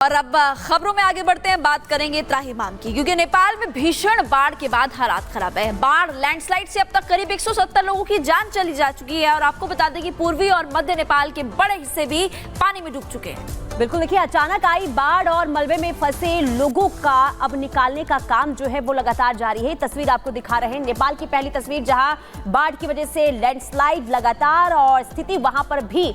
और अब खबरों में आगे बढ़ते हैं, बात करेंगे त्राहिमाम की, क्योंकि नेपाल में भीषण बाढ़ के बाद हालात खराब है। बाढ़ लैंडस्लाइड से अब तक करीब 170 लोगों की जान चली जा चुकी है और आपको बता दें कि पूर्वी और मध्य नेपाल के बड़े हिस्से भी पानी में डूब चुके हैं। बिल्कुल, देखिए अचानक आई बाढ़ और मलबे में फंसे लोगों का अब निकालने का काम जो है वो लगातार जारी है। तस्वीर आपको दिखा रहे हैं, नेपाल की पहली तस्वीर जहां बाढ़ की वजह से लैंडस्लाइड लगातार और स्थिति वहां पर भी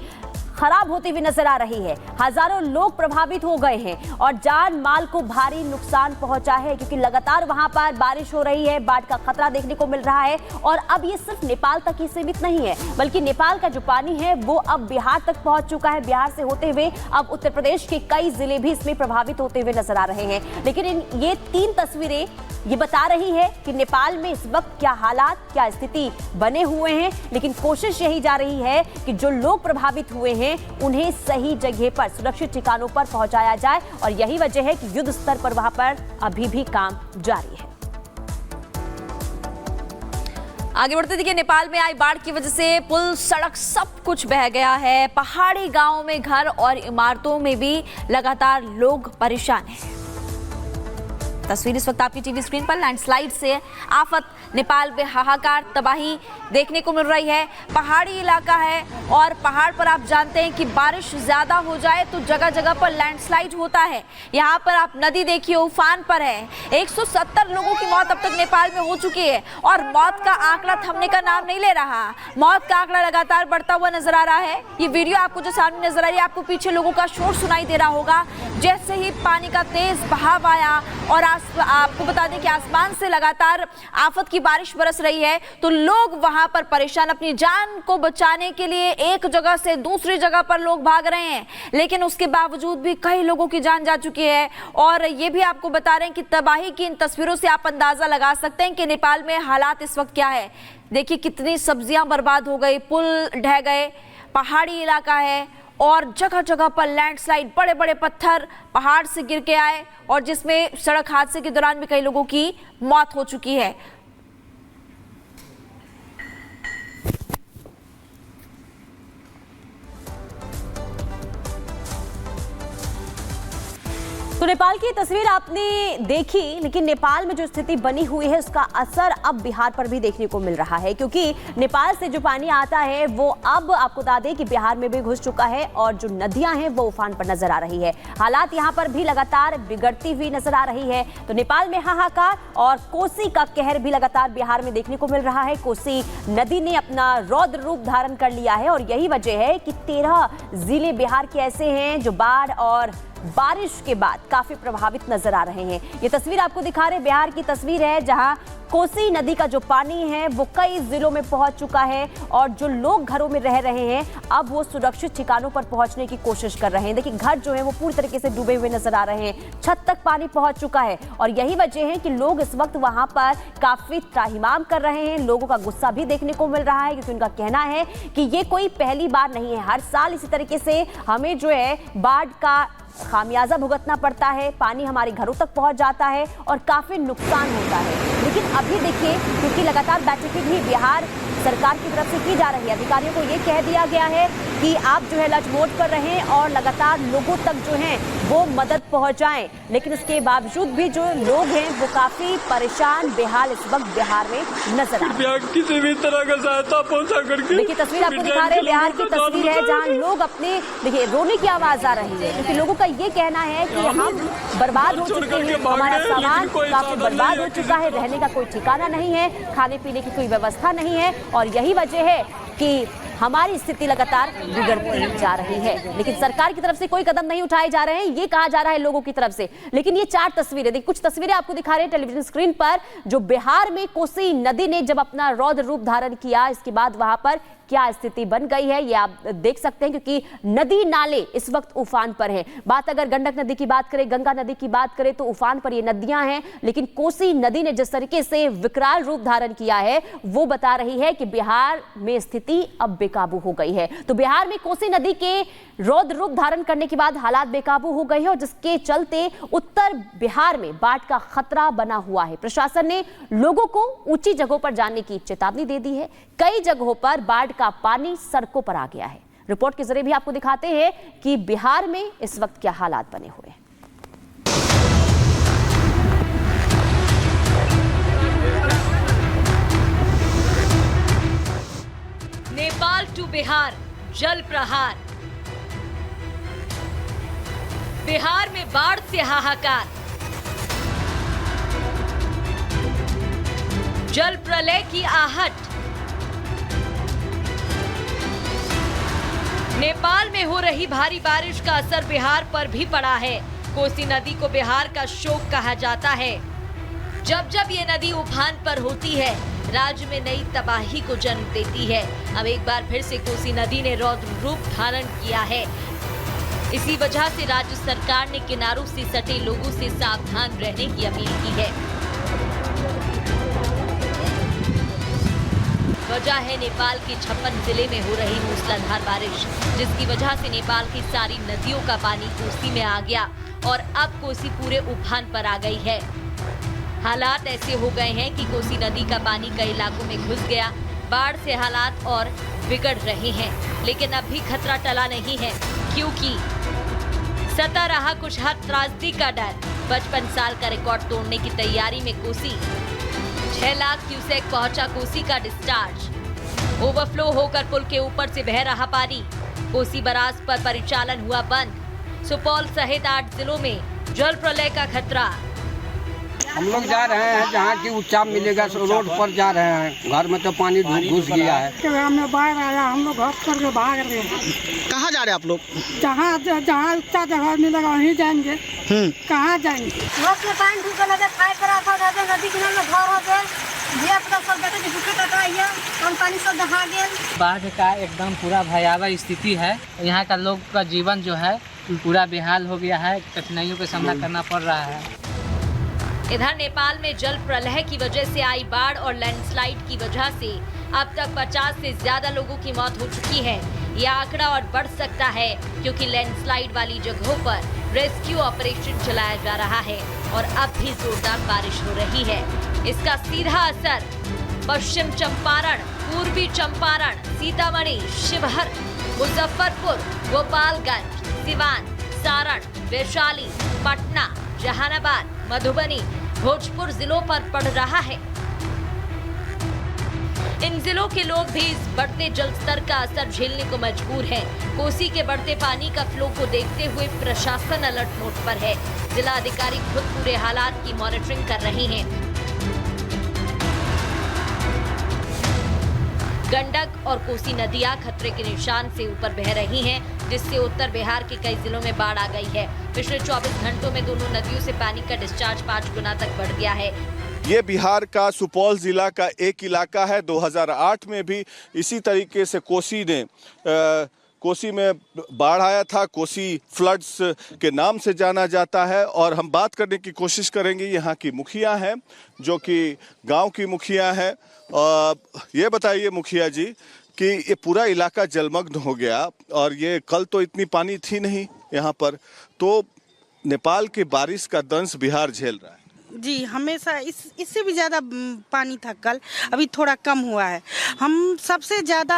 खराब होती हुई नजर आ रही है। हजारों लोग प्रभावित हो गए हैं और जान माल को भारी नुकसान पहुंचा है, क्योंकि लगातार वहां पर बारिश हो रही है, बाढ़ का खतरा देखने को मिल रहा है। और अब ये सिर्फ नेपाल तक ही सीमित नहीं है, बल्कि नेपाल का जो पानी है वो अब बिहार तक पहुंच चुका है। बिहार से होते हुए अब उत्तर प्रदेश के कई जिले भी इसमें प्रभावित होते हुए नजर आ रहे हैं। लेकिन ये 3 तस्वीरें ये बता रही है कि नेपाल में इस वक्त क्या हालात, क्या स्थिति बने हुए हैं। लेकिन कोशिश यही जा रही है कि जो लोग प्रभावित हुए हैं उन्हें सही जगह पर, सुरक्षित ठिकानों पर पहुंचाया जाए। और यही वजह है कि युद्ध स्तर पर वहां पर अभी भी काम जारी है। आगे बढ़ते देखिए, नेपाल में आई बाढ़ की वजह से पुल, सड़क सब कुछ बह गया है। पहाड़ी गांवों में घर और इमारतों में भी लगातार लोग परेशान हैं। तस्वीर इस वक्त आपकी टीवी स्क्रीन पर। लैंडस्लाइड से आफत, नेपाल में हाहाकार, तबाही देखने को मिल रही है। पहाड़ी इलाका है और पहाड़ पर आप जानते हैं कि बारिश ज्यादा हो जाए तो जगह जगह पर लैंडस्लाइड होता है। यहाँ पर आप नदी देखिए, उफान पर है। 170 लोगों की मौत अब तक नेपाल में हो चुकी है और मौत का आंकड़ा थमने का नाम नहीं ले रहा। मौत का आंकड़ा लगातार बढ़ता हुआ नजर आ रहा है। ये वीडियो आपको जो सामने नजर आ रही है, आपको पीछे लोगों का शोर सुनाई दे रहा होगा। जैसे ही पानी का तेज बहाव आया और आपको बता दें कि आसमान से लगातार आफत की बारिश बरस रही है, तो लोग वहां पर परेशान, अपनी जान को बचाने के लिए एक जगह से दूसरी जगह पर लोग भाग रहे हैं। लेकिन उसके बावजूद भी कई लोगों की जान जा चुकी है। और ये भी आपको बता रहे हैं कि तबाही की इन तस्वीरों से आप अंदाजा लगा सकते हैं कि नेपाल में हालात इस वक्त क्या है। देखिए कितनी सब्जियां बर्बाद हो गई, पुल ढह गए, पहाड़ी इलाका है और जगह जगह पर लैंडस्लाइड, बड़े बड़े पत्थर पहाड़ से गिर के आए और जिसमें सड़क हादसे के दौरान भी कई लोगों की मौत हो चुकी है। तो नेपाल की तस्वीर आपने देखी, लेकिन नेपाल में जो स्थिति बनी हुई है उसका असर अब बिहार पर भी देखने को मिल रहा है, क्योंकि नेपाल से जो पानी आता है वो अब आपको बता दें कि बिहार में भी घुस चुका है और जो नदियां हैं वो उफान पर नजर आ रही है। हालात यहां पर भी लगातार बिगड़ती हुई नजर आ रही है। तो नेपाल में हाहाकार और कोसी का कहर भी लगातार बिहार में देखने को मिल रहा है। कोसी नदी ने अपना रौद्र रूप धारण कर लिया है और यही वजह है कि 13 जिले बिहार के ऐसे हैं जो बाढ़ और बारिश के बाद काफी प्रभावित नजर आ रहे हैं। ये तस्वीर आपको दिखा रहे बिहार की तस्वीर है, जहां कोसी नदी का जो पानी है वो कई जिलों में पहुंच चुका है और जो लोग घरों में रह रहे हैं अब वो सुरक्षित ठिकानों पर पहुंचने की कोशिश कर रहे हैं। देखिए घर जो है वो पूरी तरीके से डूबे हुए नजर आ रहे हैं, छत तक पानी पहुंच चुका है और यही वजह है कि लोग इस वक्त वहां पर काफी त्राहिमाम कर रहे हैं। लोगों का गुस्सा भी देखने को मिल रहा है, क्योंकि उनका कहना है कि ये कोई पहली बार नहीं है, हर साल इसी तरीके से हमें जो है बाढ़ का खामियाजा भुगतना पड़ता है, पानी हमारे घरों तक पहुंच जाता है और काफी नुकसान होता है। लेकिन अभी देखिए, क्योंकि लगातार बैठकें भी बिहार सरकार की तरफ से की जा रही है, अधिकारियों को ये कह दिया गया है कि आप जो है लचमोट कर रहे हैं और लगातार लोगों तक जो है वो मदद पहुंचाएं। लेकिन उसके बावजूद भी जो लोग हैं वो काफी परेशान, बेहाल इस वक्त बिहार में नजर आ रहे हैं। किसी भी तरह का सहायता पहुंचा करके देखिए तस्वीर आपको दिखा रहे हैं, बिहार की तस्वीर है जहां लोग अपने, देखिए रोने की आवाज आ रही है, क्योंकि लोगों का ये कहना है कि हम बर्बाद हो चुके हैं, हमारा सामान काफी बर्बाद हो चुका है, रहने का कोई ठिकाना नहीं है, खाने पीने की कोई व्यवस्था नहीं है और यही वजह है कि हमारी स्थिति लगातार बिगड़ती जा रही है। लेकिन सरकार की तरफ से कोई कदम नहीं उठाए जा रहे हैं, ये कहा जा रहा है लोगों की तरफ से। लेकिन ये 4 तस्वीरें, देखिए कुछ तस्वीरें आपको दिखा रहे हैं टेलीविजन स्क्रीन पर, जो बिहार में कोसी नदी ने जब अपना रौद्र रूप धारण किया, इसके बाद वहां पर क्या स्थिति बन गई है ये आप देख सकते हैं, क्योंकि नदी नाले इस वक्त उफान पर हैं। बात अगर गंडक नदी की बात करें, गंगा नदी की बात करें तो उफान पर ये नदियां हैं, लेकिन कोसी नदी ने जिस तरीके से विकराल रूप धारण किया है वो बता रही है कि बिहार में स्थिति अब बेकाबू हो गई है। तो बिहार में कोसी नदी के रौद्र रूप धारण करने के बाद हालात बेकाबू हो गए हैं और जिसके चलते उत्तर बिहार में बाढ़ का खतरा बना हुआ है। प्रशासन ने लोगों को ऊंची जगहों पर जाने की चेतावनी दे दी है। कई जगहों पर बाढ़ का पानी सड़कों पर आ गया है। रिपोर्ट के जरिए भी आपको दिखाते हैं कि बिहार में इस वक्त क्या हालात बने हुए हैं। टू बिहार, जल प्रहार। बिहार में बाढ़ से हाहाकार, जल प्रलय की आहट। नेपाल में हो रही भारी बारिश का असर बिहार पर भी पड़ा है। कोसी नदी को बिहार का शोक कहा जाता है। जब जब ये नदी उफान पर होती है, राज्य में नई तबाही को जन्म देती है। अब एक बार फिर से कोसी नदी ने रौद्र रूप धारण किया है। इसी वजह से राज्य सरकार ने किनारों से सटे लोगों से सावधान रहने की अपील की है। वजह है नेपाल के 56 जिले में हो रही मूसलाधार बारिश, जिसकी वजह से नेपाल की सारी नदियों का पानी कोसी में आ गया और अब कोसी पूरे उफान पर आ गई है। हालात ऐसे हो गए हैं कि कोसी नदी का पानी कई इलाकों में घुस गया। बाढ़ से हालात और बिगड़ रहे हैं, लेकिन अब भी खतरा टला नहीं है, क्योंकि सता रहा कुछ हद त्रासदी का डर। 55 साल का रिकॉर्ड तोड़ने की तैयारी में कोसी। 6 लाख क्यूसेक पहुंचा कोसी का डिस्चार्ज। ओवरफ्लो होकर पुल के ऊपर से बह रहा पानी। कोसी बराज पर परिचालन हुआ बंद। सुपौल सहित 8 जिलों में जल प्रलय का खतरा। हम लोग जा रहे हैं जहाँ की उच्चाप मिलेगा, रोड पर जा रहे हैं। घर में तो पानी घुस गया है। हमें बाढ़ आया, हम लोग घर करके भाग रहे हैं। कहाँ जा रहे हैं आप लोग? जहाँ जहाँ उच्चा जगह मिलेगा वहीं जाएंगे। कहाँ जाएंगे? रोड में पानी ढूंढने लगे, खाए करा था, नदी किनारे में घर हो गए। ये अपना सब बेटे की भूखे टटाइए, हम पानी सब दहा गए। बाढ़ का एकदम पूरा भयावह स्थिति है। यहाँ का लोग का जीवन जो है पूरा बेहाल हो गया है। कठिनाइयों का सामना करना पड़ रहा है। इधर नेपाल में जल प्रलय की वजह से आई बाढ़ और लैंडस्लाइड की वजह से अब तक 50 से ज्यादा लोगों की मौत हो चुकी है। यह आंकड़ा और बढ़ सकता है, क्योंकि लैंडस्लाइड वाली जगहों पर रेस्क्यू ऑपरेशन चलाया जा रहा है और अब भी जोरदार बारिश हो रही है। इसका सीधा असर पश्चिम चंपारण, पूर्वी चंपारण, सीतामढ़ी, शिवहर, मुजफ्फरपुर, गोपालगंज, सिवान, सारण, वैशाली, पटना, जहानाबाद, मधुबनी, भोजपुर जिलों पर पड़ रहा है। इन जिलों के लोग भी इस बढ़ते जल स्तर का असर झेलने को मजबूर हैं। कोसी के बढ़ते पानी का फ्लो को देखते हुए प्रशासन अलर्ट मोड पर है। जिला अधिकारी खुद पूरे हालात की मॉनिटरिंग कर रहे हैं। गंडक और कोसी नदियां खतरे के निशान से ऊपर बह रही हैं, जिससे उत्तर बिहार के कई जिलों में बाढ़ आ गई है। पिछले 24 घंटों में दोनों नदियों से पानी का डिस्चार्ज 5 गुना तक बढ़ गया है। ये बिहार का सुपौल जिला का एक इलाका है। 2008 में भी इसी तरीके से कोसी में बाढ़ आया था। कोसी फ्लड्स के नाम से जाना जाता है। और हम बात करने की कोशिश करेंगे यहाँ की मुखिया हैं, जो कि गांव की मुखिया हैं। ये बताइए मुखिया जी कि ये पूरा इलाका जलमग्न हो गया और ये कल तो इतनी पानी थी नहीं यहाँ पर, तो नेपाल के बारिश का दंश बिहार झेल रहा है। जी, हमेशा इससे भी ज़्यादा पानी था कल, अभी थोड़ा कम हुआ है। हम सबसे ज़्यादा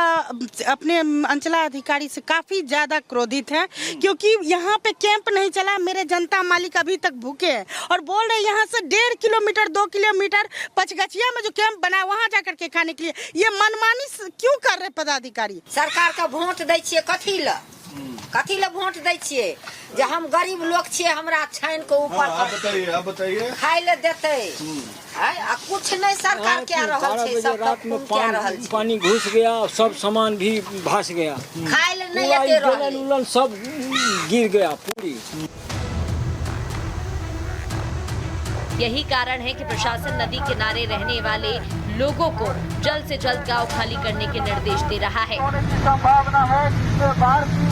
अपने अंचलाधिकारी से काफ़ी ज़्यादा क्रोधित हैं, क्योंकि यहाँ पे कैंप नहीं चला। मेरे जनता मालिक अभी तक भूखे हैं और बोल रहे यहाँ से 1.5 किलोमीटर 2 किलोमीटर पचगछिया में जो कैंप बना वहाँ जा करके खाने के लिए। ये मनमानी क्यों कर रहे पदाधिकारी? सरकार का वोट दै छियै कथी ला वोट दै छियै? जे हम गरीब लोग छियै, हमरा छाइन के ऊपर आप बताइए खाए ले देते आ कुछ नहीं सरकार क्या रहल छै। सब रात में क्या रहल छै, पानी घुस गया, सब सामान भी भास गया, खाए ले नहीं लेते रहल, सब गिर गया पूरी। यही कारण है कि प्रशासन नदी किनारे रहने वाले लोगों को जल्द से जल्द गांव खाली करने के निर्देश दे रहा है। संभावना है कि बाढ़ की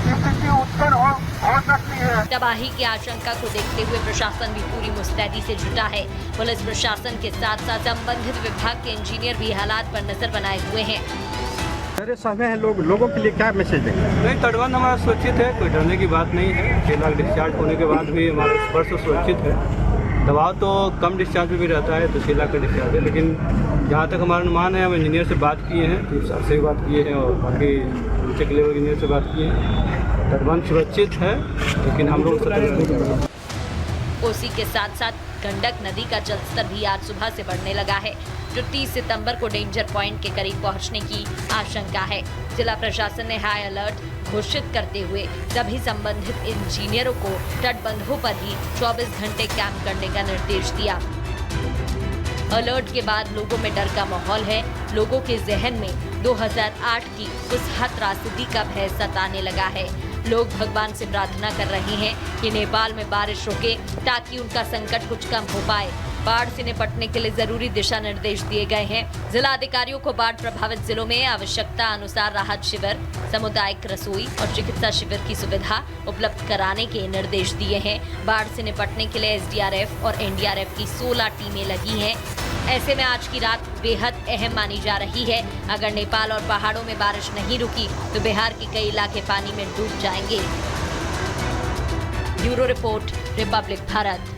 स्थिति उत्पन्न हो सकती है। तबाही की आशंका को देखते हुए प्रशासन भी पूरी मुस्तैदी से जुटा है। पुलिस प्रशासन के साथ साथ संबंधित विभाग के इंजीनियर भी हालात पर नजर बनाए हुए हैं। मेरे समय है लोगों के लिए क्या मैसेज देंगे? नहीं, तटबंध हमारा सुरक्षित है, कोई डरने की बात नहीं है। 6 लाख डिस्चार्ज होने के बाद भी हमारा स्पर्श सुरक्षित है। दबाव तो कम डिस्चार्ज में भी रहता है, तो 6 लाख का डिस्चार्ज है। लेकिन जहाँ तक हमारा अनुमान है, हम इंजीनियर से बात किए हैं, चीफ साहब से बात किए हैं और बाकी नीचे के लेवल इंजीनियर से बात किए हैं। तटबंध सुरक्षित है, लेकिन हम लोग कोसी के साथ साथ गंडक नदी का जलस्तर भी आज सुबह से बढ़ने लगा है, जो 30 सितंबर को डेंजर पॉइंट के करीब पहुंचने की आशंका है। जिला प्रशासन ने हाई अलर्ट घोषित करते हुए सभी संबंधित इंजीनियरों को तटबंधों पर ही 24 घंटे कैंप करने का निर्देश दिया। अलर्ट के बाद लोगों में डर का माहौल है। लोगों के जहन में 2008 की उस त्रासदी का भय सताने लगा है। लोग भगवान से प्रार्थना कर रहे हैं कि नेपाल में बारिश रुके ताकि उनका संकट कुछ कम हो पाए। बाढ़ से निपटने के लिए जरूरी दिशा निर्देश दिए गए हैं। जिला अधिकारियों को बाढ़ प्रभावित जिलों में आवश्यकता अनुसार राहत शिविर, सामुदायिक रसोई और चिकित्सा शिविर की सुविधा उपलब्ध कराने के निर्देश दिए हैं। बाढ़ से निपटने के लिए SDRF और NDRF की 16 टीमें लगी हैं। ऐसे में आज की रात बेहद अहम मानी जा रही है। अगर नेपाल और पहाड़ों में बारिश नहीं रुकी तो बिहार के कई इलाके पानी में डूब जाएंगे। Bureau report, Republic Bharat.